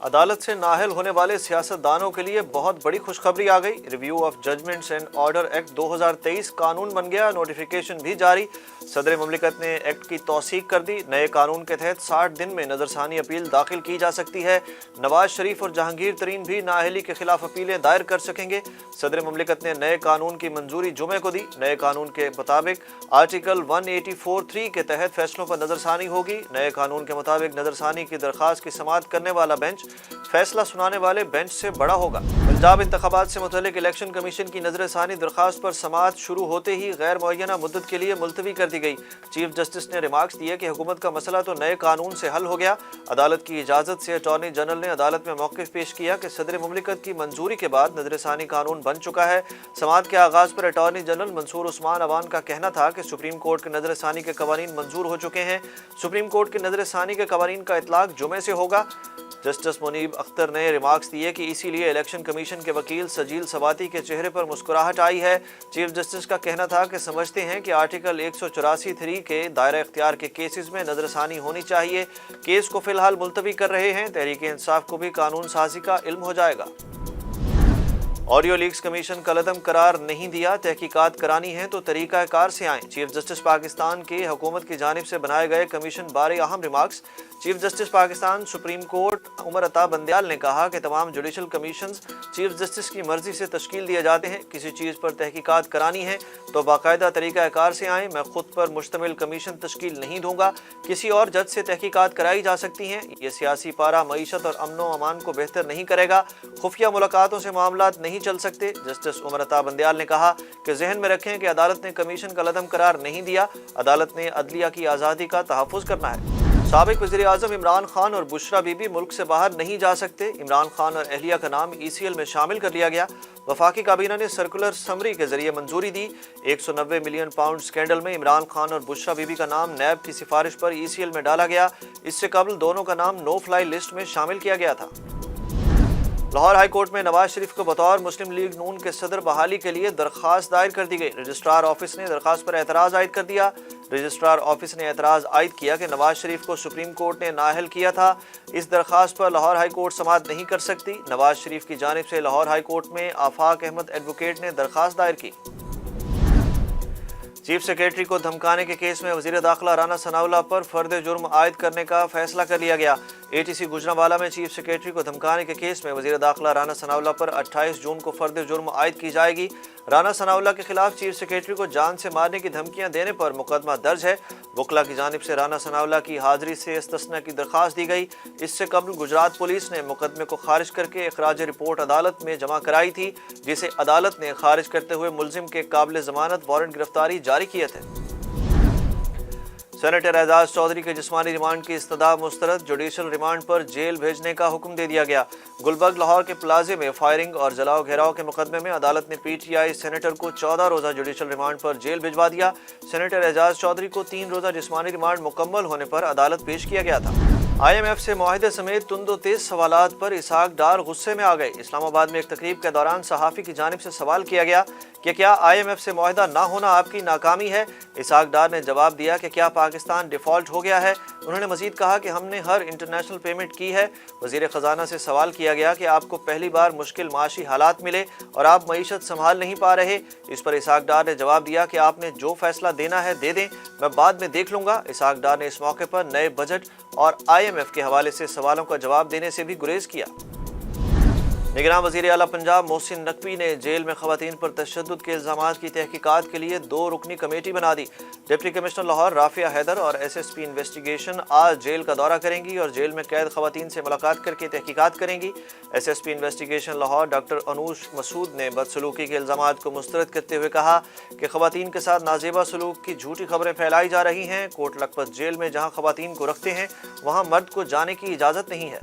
अदालत से नाअहल होने वाले सियासतदानों के लिए बहुत बड़ी खुशखबरी आ गई। Review of judgments and order act 2023 कानून बन गया, नोटिफिकेशन भी जारी। सदर ममलिकत ने एक्ट की तौसीक कर दी। नए कानून के तहत 60 दिन में नजरसानी अपील दाखिल की जा सकती है। नवाज शरीफ और जहांगीर तरीन भी नाअहली के खिलाफ अपीलें दायर कर सकेंगे। सदर ममलिकत ने नए कानून की मंजूरी जुमे को दी। नए कानून के मुताबिक आर्टिकल 184(3) के तहत फैसलों पर नजरसानी होगी। नए कानून के मुताबिक नजरसानी की दरख्वास्त की समाअत करने वाला बेंच फैसला सुनाने वाले बेंच से बड़ा होगा। पंजाब इंतखाबात से मुतल्लिक इलेक्शन कमीशन की नजरसानी दरख्वास्त पर समाअत शुरू होते ही गैर मुअय्यना मुद्दत के लिए मुलतवी कर दी गई। चीफ जस्टिस ने रिमार्क्स दिए कि हुकूमत का मसला तो नए कानून से हल हो गया। अदालत की इजाज़त से अटॉर्नी जनरल ने अदालत में मौक़िफ़ पेश किया कि सदर मुमलिकत की मंजूरी के बाद नजरसानी कानून बन चुका है। समाअत के आगाज़ पर अटॉर्नी जनरल मंसूर उस्मान अवान का कहना था कि सुप्रीम कोर्ट के नजरसानी के कवानीन मंजूर हो चुके हैं। सुप्रीम कोर्ट के नजरसानी के कवानीन का इतलाक जुमे से होगा। जस्टिस मुनीब अख्तर ने रिमार्क्स दिए कि इसीलिए इलेक्शन कमीशन के वकील सजील सवाती के चेहरे पर मुस्कुराहट आई है। चीफ जस्टिस का कहना था कि समझते हैं कि आर्टिकल 184(3) के दायरा इख्तियार के केसेस में नजरसानी होनी चाहिए। केस को फिलहाल मुलतवी कर रहे हैं। तहरीक इंसाफ को भी कानून साजी का इल्म हो जाएगा। ऑडियो लीक्स कमीशन का कलअदम करार नहीं दिया, तहकीकात करानी है तो तरीका कार से आएँ। चीफ जस्टिस पाकिस्तान के हुकूमत की जानिब से बनाए गए कमीशन बारे अहम remarks. Chief justice Pakistan supreme court Umar Ata Bandial ने कहा कि तमाम जुडिशल कमीशंस चीफ जस्टिस की मर्जी से तश्कील दिए जाते हैं। किसी चीज़ पर तहकीकात करानी है तो बाकायदा तरीका कार से आएँ। मैं खुद पर मुश्तमिल कमीशन तश्कील नहीं दूंगा, किसी और जज से तहकीकात कराई जा सकती हैं। ये सियासी पारा मईशत और अमन अमान को बेहतर नहीं करेगा। खुफिया मुलाकातों से मामलात नहीं चल सकते। जस्टिस उमर अता बंदयाल ने कहा कि जहन में रखें कि अदालत ने कमीशन का कलअदम करार नहीं दिया। अदालत ने अदलिया की आज़ादी का तहफ़्फ़ुज़ करना है। साबिक वज़ीर-ए-आज़म इमरान खान और बुशरा बीबी मुल्क से बाहर नहीं जा सकते। इमरान खान और अहलिया का नाम ECL में शामिल कर लिया गया। वफाकी काबीना ने सर्कुलर समरी के जरिए मंजूरी दी। 190 मिलियन पाउंड स्कैंडल में इमरान खान और बुशरा बीबी का नाम नैब की सिफारिश पर ECL में डाला गया। इससे कबल दोनों का नाम नो फ्लाई लिस्ट में शामिल किया गया था। लाहौर हाई कोर्ट में नवाज शरीफ को बतौर मुस्लिम लीग नून के सदर बहाली के लिए दरख्वास्त दायर कर दी गई। रजिस्ट्रार ऑफिस ने दरख्वास्त पर एतराज़ आयद कर दिया। रजिस्ट्रार ऑफिस ने एतराज़ आयद किया कि नवाज शरीफ को सुप्रीम कोर्ट ने नाअहल किया था। इस दरख्वास्त पर लाहौर हाई कोर्ट समाअत नहीं कर सकती। नवाज शरीफ की जानिब से लाहौर हाई कोर्ट में आफाक अहमद एडवोकेट ने दरख्वास्त दायर की। चीफ सेक्रेटरी को धमकाने के केस में वज़ीर दाखिला राना सनाउल्लाह पर फर्द जुर्म आयद करने का फैसला कर लिया गया। ATC गुजरांवाला में चीफ सेक्रेटरी को धमकाने के केस में वज़ीर दाखिला राना सनाउल्लाह पर 28 जून को फर्द जुर्म आयद की जाएगी। राना सनाउल्लाह के खिलाफ चीफ सेक्रेटरी को जान से मारने की धमकियां देने पर मुकदमा दर्ज है। वकला की जानिब से राना सनाउल्लाह की हाजिरी से इस्तिस्ना की दरख्वास्त दी गई। इससे कबल गुजरात पुलिस ने मुकदमे को खारिज करके इखराज रिपोर्ट अदालत में जमा कराई थी, जिसे अदालत ने खारिज करते हुए मुलजिम के काबिल ज़मानत वारंट गिरफ्तारी जारी किए थे। सेनेटर एजाज चौधरी के जिस्मानी रिमांड की इस्तदा मुस्तरद। जुडिशल रिमांड पर जेल भेजने का हुक्म दे दिया गया। गुलबर्ग लाहौर के प्लाजे में फायरिंग और जलाओ घेराव के मुकदमे में अदालत ने PTI सेनेटर को 14 रोज़ा जुडिशल रिमांड पर जेल भिजवा दिया। सेनेटर एजाज चौधरी को 3 रोज़ा जिस्मानी रिमांड मुकम्मल होने पर अदालत पेश किया गया था। IMF से मुआहदे समेत तुंदो तेज सवालात पर इसहाक डार गुस्से में आ गए। इस्लामाबाद में एक तकरीब के दौरान सहाफ़ी की जानिब से सवाल किया गया कि क्या IMF से मुआहदा ना होना आपकी नाकामी है। इसहाक डार ने जवाब दिया कि क्या पाकिस्तान डिफ़ॉल्ट हो गया है। उन्होंने मज़ीद कहा कि हमने हर इंटरनेशनल पेमेंट की है। वज़ीर ख़जाना से सवाल किया गया कि आपको पहली बार मुश्किल माशी हालात मिले और आप मईशत संभाल नहीं पा रहे। इस पर इसहाक डार ने जवाब दिया कि आपने जो फैसला देना है दे दें, मैं बाद में देख लूँगा। इसहाक डार ने इस मौके पर नए बजट और IMF के हवाले से सवालों का जवाब देने से भी गुरेज किया। निगरान वज़ीर आला पंजाब मोहसिन नकवी ने जेल में ख़वातीन पर तशद्दुद के इल्ज़ामात की तहकीकात के लिए 2 रुकनी कमेटी बना दी। डिप्टी कमिश्नर लाहौर राफिया हैदर और SSP इन्वेस्टिगेशन आज जेल का दौरा करेंगी और जेल में कैद ख़वातीन से मुलाकात करके तहकीकात करेंगी। SSP investigation Lahore doctor Anoosh Masood ने बदसलूकी के इल्ज़ामात को मुस्तरद करते हुए कहा कि ख़वातीन के साथ नाजेबा सलूक की झूठी खबरें फैलाई जा रही हैं। कोट लखपत जेल में जहाँ ख़वातीन को रखते हैं वहाँ मर्द को जाने की इजाज़त नहीं है।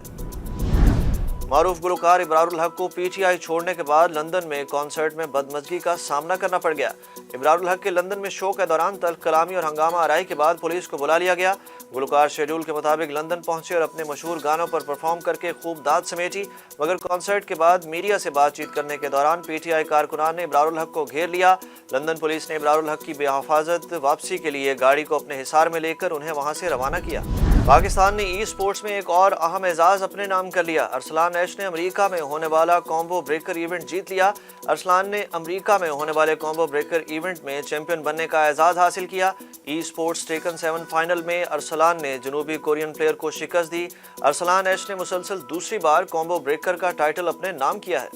मारूफ गुलकार इब्रारुल हक को PTI छोड़ने के बाद लंदन में कॉन्सर्ट में बदमज़गी का सामना करना पड़ गया। इब्रारुल हक के लंदन में शो के दौरान तल्ख कलामी और हंगामा आराई के बाद पुलिस को बुला लिया गया। गुलकार शेड्यूल के मुताबिक लंदन पहुंचे और अपने मशहूर गानों पर परफॉर्म करके खूब दाद समेटी, मगर कॉन्सर्ट के बाद मीडिया से बातचीत करने के दौरान PTI कारकुनान ने इब्रारुल हक को घेर लिया। लंदन पुलिस ने इब्रारुल हक की बेहिफाजत वापसी के लिए गाड़ी को अपने हिसार में लेकर उन्हें वहां से रवाना किया। پاکستان نے ای سپورٹس میں ایک اور اہم اعزاز اپنے نام کر لیا۔ ارسلان ایش نے امریکہ میں ہونے والا کومبو بریکر ایونٹ جیت لیا۔ ارسلان نے امریکہ میں ہونے والے کومبو بریکر ایونٹ میں چیمپئن بننے کا اعزاز حاصل کیا۔ ای سپورٹس ٹیکن 7 فائنل میں ارسلان نے جنوبی کورین پلیئر کو شکست دی۔ ارسلان ایش نے مسلسل دوسری بار کومبو بریکر کا ٹائٹل اپنے نام کیا ہے۔